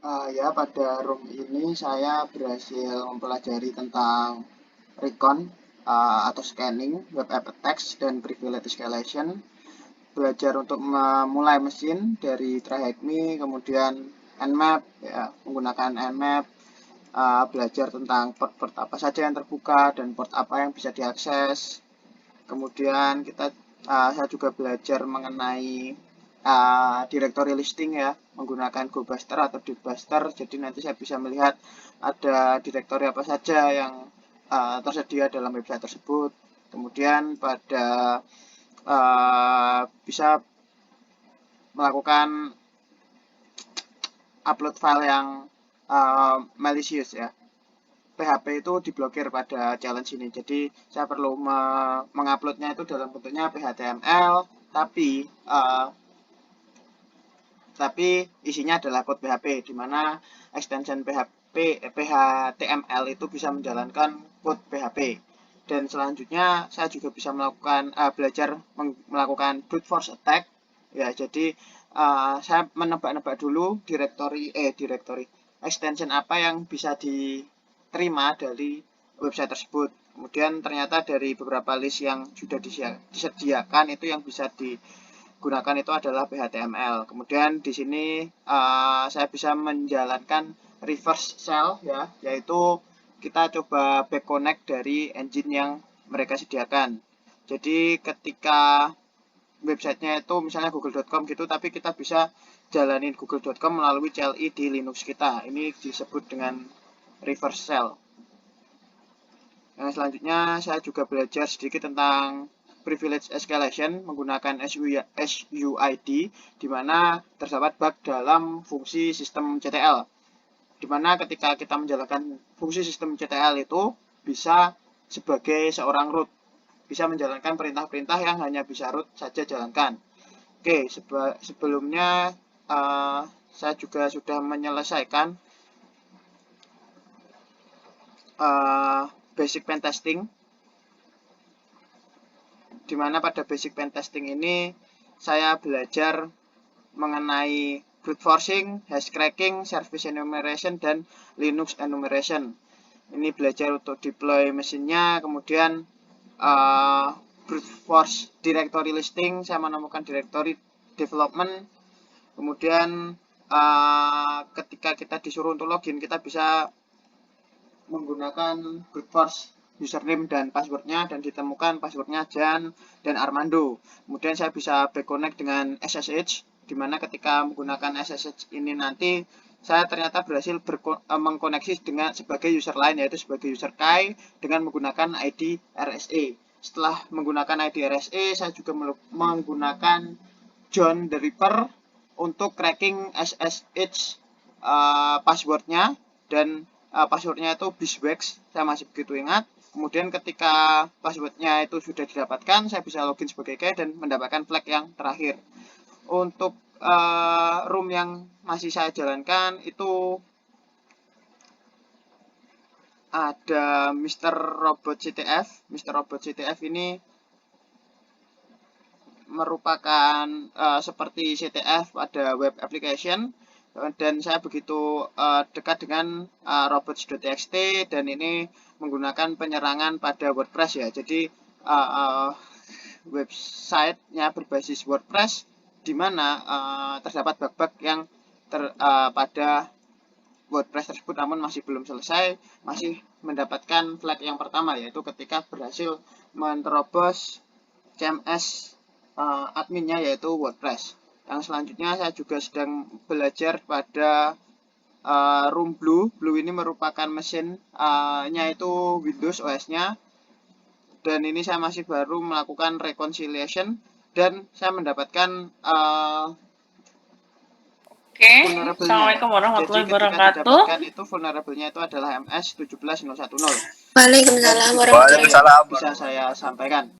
Ya, pada room ini saya berhasil mempelajari tentang recon atau scanning, web app attacks, dan privilege escalation. Belajar untuk memulai mesin dari try-hack-me, kemudian nmap, ya, menggunakan nmap, belajar tentang port-port apa saja yang terbuka dan port apa yang bisa diakses. Kemudian saya juga belajar mengenai directory listing ya, menggunakan GoBuster atau Deepbuster. Jadi nanti saya bisa melihat ada directory apa saja yang tersedia dalam website tersebut. Kemudian bisa melakukan upload file yang malicious ya. PHP itu diblokir pada challenge ini. Jadi saya perlu menguploadnya itu dalam bentuknya PHTML, tapi isinya adalah code PHP, di mana extension PHTML itu bisa menjalankan code PHP. Dan selanjutnya saya juga bisa belajar melakukan brute force attack. Ya, jadi saya menebak-nebak dulu directory extension apa yang bisa diterima dari website tersebut. Kemudian ternyata dari beberapa list yang sudah disediakan itu yang bisa digunakan itu adalah PHTML. Kemudian di sini saya bisa menjalankan reverse shell ya, yaitu kita coba back connect dari engine yang mereka sediakan. Jadi ketika websitenya itu misalnya google.com gitu, tapi kita bisa jalanin google.com melalui CLI di Linux kita. Ini disebut dengan reverse shell. Yang selanjutnya saya juga belajar sedikit tentang privilege escalation menggunakan SUID, di mana terdapat bug dalam fungsi sistem CTL. Di mana ketika kita menjalankan fungsi sistem CTL itu bisa sebagai seorang root, bisa menjalankan perintah-perintah yang hanya bisa root saja jalankan. Oke, sebelumnya saya juga sudah menyelesaikan basic pen testing, di mana pada basic pen testing ini saya belajar mengenai brute forcing, hash cracking, service enumeration, dan Linux enumeration. Ini belajar untuk deploy mesinnya, kemudian brute force directory listing, saya menemukan directory development, kemudian ketika kita disuruh untuk login, kita bisa menggunakan brute force username dan passwordnya, dan ditemukan passwordnya Jan dan Armando. Kemudian saya bisa back connect dengan SSH, di mana ketika menggunakan SSH ini nanti saya ternyata berhasil mengkoneksi dengan sebagai user lain, yaitu sebagai user Kai dengan menggunakan ID RSA. Setelah menggunakan ID RSA, saya juga menggunakan John the Ripper untuk cracking SSH passwordnya, dan passwordnya itu beeswax, saya masih begitu ingat. Kemudian ketika passwordnya itu sudah didapatkan, saya bisa login sebagai Kai dan mendapatkan flag yang terakhir. Untuk room yang masih saya jalankan itu ada Mr. Robot CTF. Mr. Robot CTF ini merupakan seperti CTF pada web application, dan saya begitu dekat dengan robots.txt, dan ini menggunakan penyerangan pada WordPress ya. Jadi websitenya berbasis WordPress, di mana terdapat bug-bug yang pada WordPress tersebut, namun masih belum selesai, masih mendapatkan flag yang pertama, yaitu ketika berhasil menerobos CMS adminnya, yaitu WordPress. Yang selanjutnya saya juga sedang belajar pada room Blue. Blue ini merupakan mesinnya itu Windows OS-nya, dan ini saya masih baru melakukan reconciliation, dan saya mendapatkan Oke, vulnerable-nya ya. Assalamualaikum Jadi warahmatullahi ketika wabarakatuh. didapatkan itu vulnerable-nya itu adalah MS 17010. Waalaikumsalam Begitu saja yang warahmatullahi bisa wabarakatuh. saya sampaikan.